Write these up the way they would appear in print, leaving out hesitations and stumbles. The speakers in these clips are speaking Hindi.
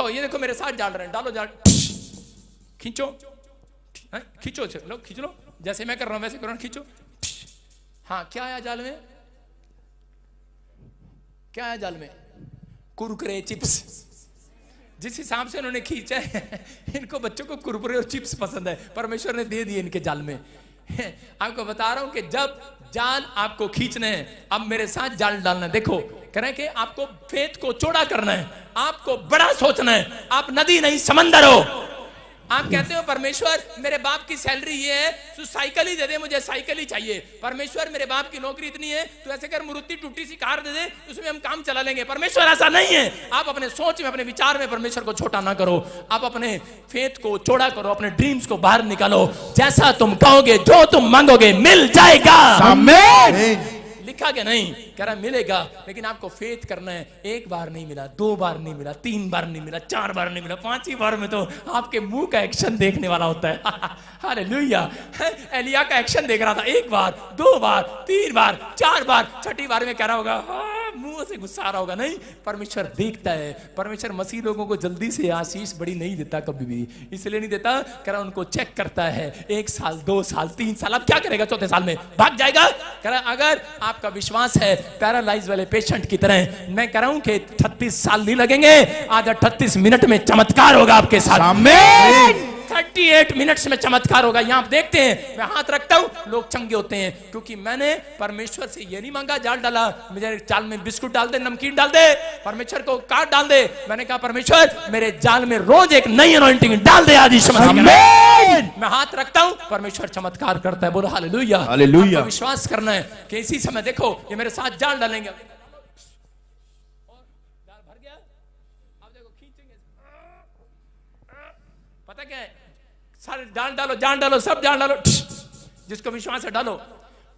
ये देखो मेरे साथ डाल रहे हैं, डालो जाल, खींचो, खींचो लो, खींच लो, जैसे मैं कर रहा हूं वैसे करो, खींचो। हाँ, क्या आया जाल में? क्या आया जाल में? कुरकुरे चिप्स। जिस हिसाब से उन्होंने खींचा है, इनको बच्चों को कुरकुरे और चिप्स पसंद है, परमेश्वर ने दे दिए इनके जाल में। आपको बता रहा हूं कि जब जाल आपको खींचने हैं, अब मेरे साथ जाल डालना। देखो कह रहे हैं कि आपको फेथ को चौड़ा करना है, आपको बड़ा सोचना है। आप नदी नहीं समंदर हो। आप कहते हो परमेश्वर मेरे बाप की सैलरी ये है, तू साइकिल ही दे दे, मुझे साइकिल ही चाहिए। परमेश्वर मेरे बाप की नौकरी इतनी है, तू ऐसे कर मारुति टूटी सी कार दे दे, उसमें हम काम चला लेंगे। परमेश्वर ऐसा नहीं है। आप अपने सोच में, अपने विचार में परमेश्वर को छोटा ना करो, आप अपने फेथ को चौड़ा करो, अपने ड्रीम्स को बाहर निकालो। जैसा तुम कहोगे, जो तुम मांगोगे मिल जाएगा। आमीन। लिखा क्या? नहीं कह रहा मिलेगा, लेकिन आपको फेथ करना है। एक बार नहीं मिला, 2 बार नहीं मिला, 3 बार नहीं मिला, 4 बार नहीं मिला, 5वीं बार में तो आपके मुंह का एक्शन देखने वाला होता है। हालेलुया। एलिया का एक्शन देख रहा था, 1 बार, 2 बार, 3 बार, 4 बार, 6ठी बार में कह रहा होगा, मुंह से गुस्सा आ रहा होगा। नहीं, परमेश्वर देखता है। परमेश्वर मसीह लोगों को जल्दी से आशीष बड़ी नहीं देता, कभी भी इसलिए नहीं देता, कह रहा उनको चेक करता है। 1 साल, 2 साल, 3 साल। अब क्या करेगा? 4थे साल में भाग जाएगा। कह रहा अगर आपका विश्वास है पैरालाइज वाले पेशेंट की तरह, मैं कह रहा हूं कि 38 साल नहीं लगेंगे, आज 38 मिनट में चमत्कार होगा आपके साथ। आमीन। 38 मिनट्स में चमत्कार होगा। यहां आप देखते हैं, मैं हाथ रखता हूं, लोग चंगे होते हैं, क्योंकि मैंने परमेश्वर से ये नहीं मांगा जाल डाला, मुझे जाल में बिस्कुट डाल दे, नमकीन डाल दे, परमेश्वर को काट डाल दे। मैंने कहा परमेश्वर मेरे जाल में रोज एक नई अनॉइंटिंग डाल दे आज यीशु मसीह के नाम। मैं हाथ रखता हूं, परमेश्वर चमत्कार करता है। बोलो हालेलुया। हालेलुया। विश्वास करना है कि इसी समय देखो ये मेरे साथ जाल डालेंगे, पता क्या है? सारे जान डालो, जान डालो, सब जान डालो, जिसको विश्वास है डालो।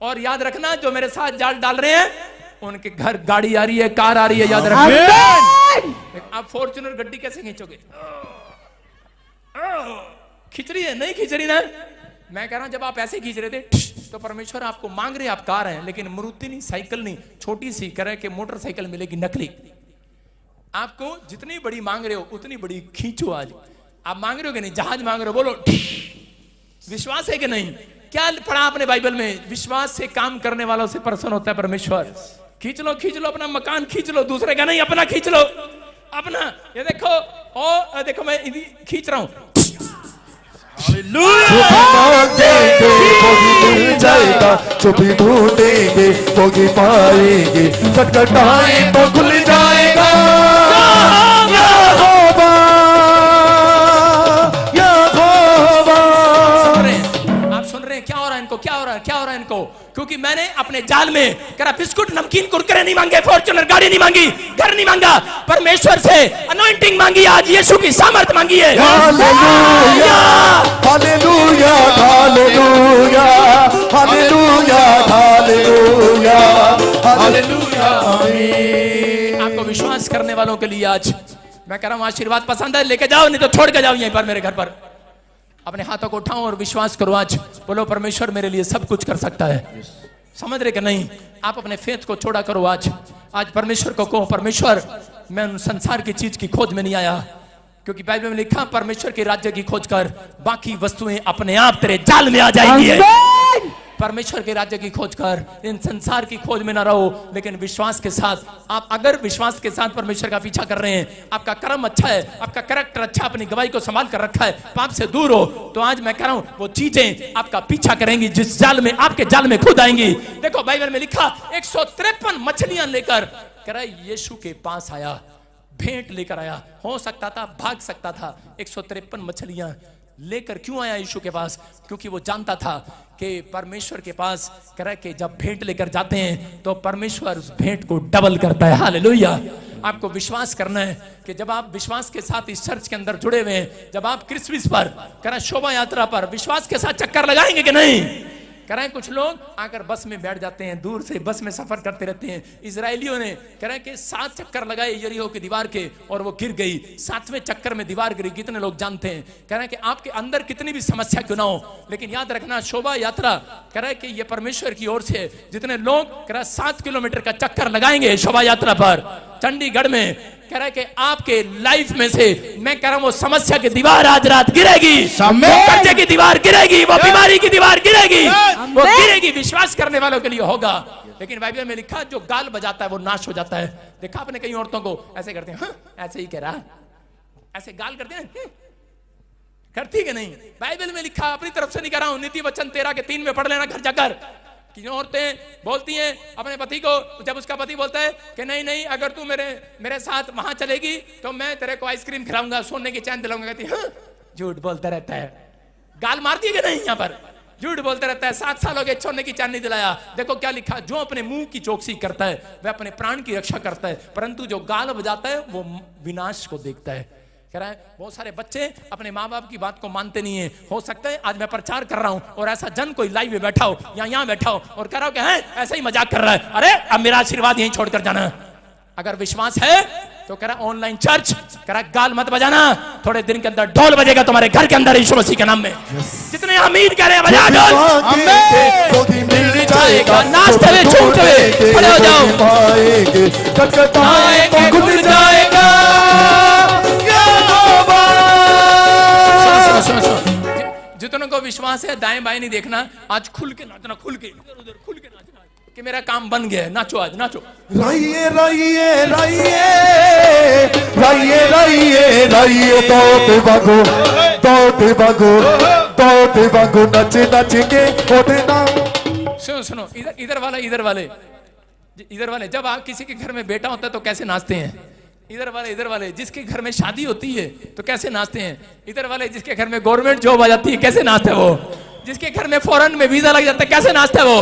और याद रखना, जो मेरे साथ जाल डाल रहे हैं उनके घर गाड़ी आ रही है, कार आ रही है, याद रखना। आप फॉर्च्यूनर गड्डी कैसे खींचोगे? खींच रही है, नहीं खींच रही ना। मैं कह रहा हूं जब आप ऐसे खींच रहे थे तो परमेश्वर आपको मांग रहे, आप कार हैं, लेकिन मारुति नहीं, साइकिल नहीं, छोटी सी कह रहे कि मोटरसाइकिल मिलेगी नकली। आपको जितनी बड़ी मांग रहे हो उतनी बड़ी खींचो। आज आप मांग रहे हो कि नहीं? जहाज मांग रहे हो, बोलो विश्वास है कि नहीं? क्या पढ़ा आपने बाइबल में? विश्वास से काम करने वालों से प्रसन्न होता है परमेश्वर। खींच लो, खींच लो, अपना मकान खींच लो, दूसरे का नहीं, अपना खींच लो, अपना। ये देखो, और देखो मैं खींच रहा हूं। जाएगा जो भी ढूंढेंगे वो भी पाएंगे, खटखटाए तो खुल जाएगा। क्या हो रहा है इनको? क्योंकि मैंने अपने जाल में करा बिस्कुट, नमकीन, कुरकुरे नहीं मांगे, फॉर्च्यूनर गाड़ी नहीं मांगी, घर नहीं मांगा, परमेश्वर से अनॉइंटिंग मांगी, आज यीशु की सामर्थ मांगी है। Hallelujah, hallelujah, hallelujah, hallelujah, hallelujah, hallelujah. आमीन। आपको विश्वास करने वालों के लिए आज मैं कह रहा हूं आशीर्वाद पसंद है, लेके जाओ, नहीं तो छोड़ के जाओ यहीं पर मेरे घर पर। अपने हाथों को उठाओ और विश्वास करो। आज बोलो परमेश्वर मेरे लिए सब कुछ कर सकता है। समझ रहे कि नहीं? आप अपने फेथ को छोड़ा करो। आज परमेश्वर को कहो, परमेश्वर मैं उन संसार की चीज की खोज में नहीं आया, क्योंकि बाइबल में लिखा परमेश्वर के राज्य की खोज कर, बाकी वस्तुएं अपने आप तेरे जाल में आ जाएंगी। परमेश्वर के राज्य की खोज कर, इन संसार की खोज में ना रहो, लेकिन विश्वास के साथ। आप अगर विश्वास के साथ परमेश्वर का पीछा कर रहे हैं, आपका कर्म अच्छा है, आपका कैरेक्टर अच्छा, अपनी गवाही को संभाल कर रखा है, पाप से दूर हो, तो आज मैं कह रहा हूं वो चीजें आपका पीछा करेंगी जिस जाल में आपके जाल में खुद आएंगी। देखो बाइबल में लिखा 153 मछलियां लेकर कह रहा यीशु के पास आया, भेंट लेकर आया। हो सकता था भाग सकता था, 153 मछलियां लेकर क्यों आया यीशु के पास? क्योंकि वो जानता था कि परमेश्वर के पास कह रहा है कि जब भेंट लेकर जाते हैं तो परमेश्वर उस भेंट को डबल करता है। हालेलुया। आपको विश्वास करना है कि जब आप विश्वास के साथ इस चर्च के अंदर जुड़े हुए हैं, जब आप क्रिसमस पर कह रहा शोभा यात्रा पर विश्वास के साथ चक्कर लगाएंगे कि नहीं? कह रहे हैं कुछ लोग आकर बस में बैठ जाते हैं, दूर से बस में सफर करते रहते हैं। इजरायलियों ने कह रहे हैं कि 7 चक्कर लगाए यरीहो की दीवार के और वो गिर गई। 7वें चक्कर में दीवार गिरी। कितने लोग जानते हैं? कह रहे हैं कि आपके अंदर कितनी भी समस्या क्यों ना हो, लेकिन याद रखना शोभा यात्रा कह रहा है कि ये परमेश्वर की ओर से जितने लोग कह रहा 7 किलोमीटर का चक्कर लगाएंगे शोभा यात्रा पर, चंडीगढ़ में, कह रहा है कि आपके लाइफ में से, मैं कह रहा हूं वो समस्या की दीवार आज रात गिरेगी, वो कर्जे की दीवार गिरेगी, वो बीमारी की दीवार गिरेगी, वो गिरेगी। विश्वास करने वालों के लिए होगा। लेकिन बाइबल में लिखा जो गाल बजाता है वो नाश हो जाता है। देखा आपने कई औरतों को ऐसे करते हैं, ऐसे ही कह रहा, ऐसे गाल करते हैं, करती कि नहीं? बाइबल में लिखा, अपनी तरफ से नहीं कर रहा हूं, नीति वचन 13 के 3 में पढ़ लेना घर जाकर, कि जो औरतें बोलती हैं अपने पति को, जब उसका पति बोलता है कि नहीं नहीं अगर तू मेरे साथ वहां चलेगी तो मैं तेरे को आइसक्रीम खिलाऊंगा, सोने की चैन दिलाऊंगा, कहती है झूठ बोलता रहता है। गाल मारती है कि नहीं? यहां पर झूठ बोलता रहता है। 7 साल हो गए सोने की चैन नहीं दिलाया। देखो क्या लिखा, जो अपने मुंह की चौकसी करता है वह अपने प्राण की रक्षा करता है, परंतु जो गाल बजाता है वो विनाश को देखता है। कह रहा है बहुत सारे बच्चे अपने माँ बाप की बात को मानते नहीं है। हो सकता है आज मैं प्रचार कर रहा हूं और ऐसा जन कोई लाइव में बैठा हो या यहाँ बैठा हो और कह रहा हो कि है ऐसा ही मजाक कर रहा है, अरे अब मेरा आशीर्वाद यहीं छोड़कर जाना। अगर विश्वास है तो कह रहा ऑनलाइन चर्च, कह रहा गाल मत बजाना, थोड़े दिन के अंदर ढोल बजेगा तुम्हारे घर के अंदर यीशु मसीह के नाम में। जितने अमीर कह रहे हैं बजा ढोल, मिल जाएगा, नाचते हुए झूमते हुए खड़े हो जाओ, खुल जाएगा। जितनों को विश्वास है दाएं बाएं नहीं देखना, आज खुल के नाचना, खुल के इधर उधर खुल के नाचना कि मेरा काम बन गया है। नाचो आज, नाचो। राइए राइए राइए राइए राइए राइए, दौड़ते भागो दौड़ते भागो दौड़ते भागो, नचे नचे के होते ना। सुनो सुनो, इधर वाले जब आप किसी के घर में बेटा होता है तो कैसे नाचते हैं? इधर वाले जिसके घर में शादी होती है तो कैसे नाचते हैं? इधर वाले जिसके घर में गवर्नमेंट जॉब आ जाती है कैसे नाचते हैं वो? जिसके घर में फॉरेन में वीजा लग जाता है कैसे नाचता है वो?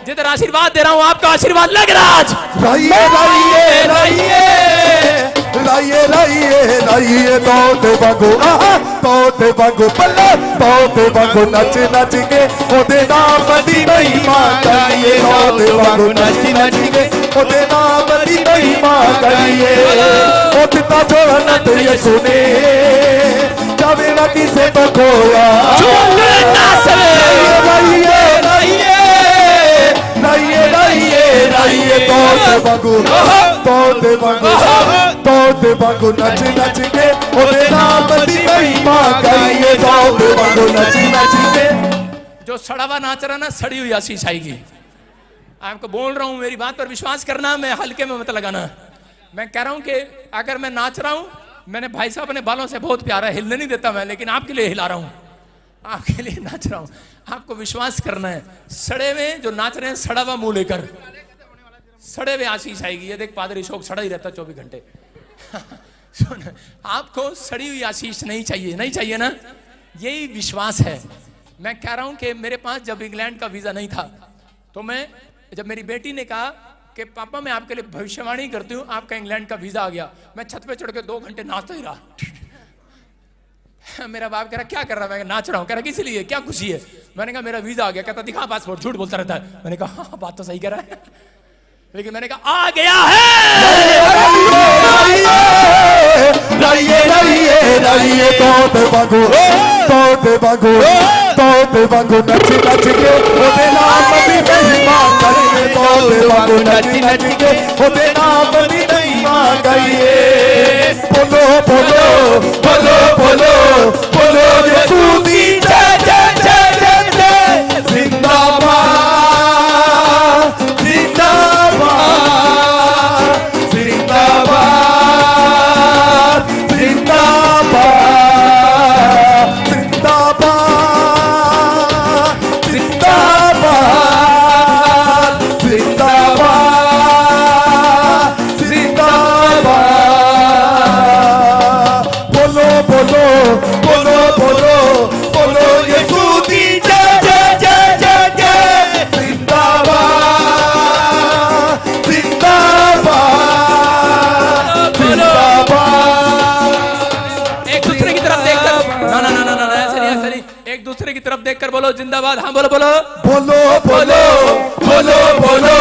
जिधर आशीर्वाद दे रहा हूं आपका आशीर्वाद लग रहा है आज। राइए राइए राइए राइए राइए राइए, दौड़ते भागो दौड़ते भागो पल्ला दौड़ते भागो, नच नच के ओदे नाम दी महिमा करिए, दौड़ते भागो नच नच के ओदे नाम दी महिमा करिए। ओ पिता जो अनंत यीशु ने जावे ना किसे तो खोया, राइए राइए राइए राइए राइए, दौड़ते भागो दौड़ते भागो दौड़ते भागो, नच नच के ओदे नाम दी महिमा करिए, दौड़ते भागो नच नच के। जो सड़ा हुआ नाच रहा ना, सड़ी हुई आशीष आएगी। आपको बोल रहा हूं, मेरी बात पर विश्वास करना, मैं हल्के में मत लगाना। मैं कह रहा हूं कि अगर मैं नाच रहा हूं, मैंने भाई साहब अपने बालों से बहुत प्यारा, हिलने नहीं देता मैं, लेकिन आपके लिए हिला रहा हूं, आपके लिए नाच रहा हूं। आपको विश्वास करना है। सड़े में जो नाच रहे हैं, सड़ा हुआ मुंह लेकर, सड़े में आशीष आएगी। ये देख पादरी शोक सड़ा ही रहता 24 घंटे। सुन, आपको सड़ी हुई आशीष नहीं चाहिए, नहीं चाहिए ना? यही विश्वास है। मैं कह रहा हूं कि मेरे पास जब इंग्लैंड का वीजा नहीं था तो मैं, जब मेरी बेटी ने कहा कि पापा मैं आपके लिए भविष्यवाणी करती हूँ, आपका इंग्लैंड का वीजा आ गया, मैं छत पे चढ़ के 2 घंटे नाचता ही रहा। मेरा बाप कह रहा क्या कर रहा है? मैं नाच रहा हूँ। कह रहा किस लिए, क्या खुशी है? मैंने कहा मेरा वीजा आ गया। कहता दिखा पासपोर्ट, झूठ बोलता रहता है। मैंने कहा हाँ बात तो सही कर रहा है, लेकिन मैंने कहा आ गया है। राइए राइए राइए, दौड़ते भागो दौड़ते भागो दौड़ते भागो, नच नच के ओदे नाम दी महिमा करिए, दौड़ते भागो नच नच के ओदे नाम दी महिमा करिए। बोलो बोलो बोलो बोलो बोलो यीशु दी जय जय जय जय जय, जिंदाबाद जिंदाबाद जिंदाबाद जिंदाबाद जिंदाबाद जिंदाबाद जिंदाबाद जिंदाबाद। बोलो बोलो बोलो बोलो बोलो यीशु दी जय जय जय जय जय, जिंदाबाद जिंदाबाद जिंदाबाद। एक दूसरे की तरफ देखकर, ना ना ना ना ना ऐसे नहीं, ऐसे नहीं, एक दूसरे की तरफ देखकर बोलो जिंदाबाद। हाँ बोलो बोलो बोलो बोलो बोलो बोलो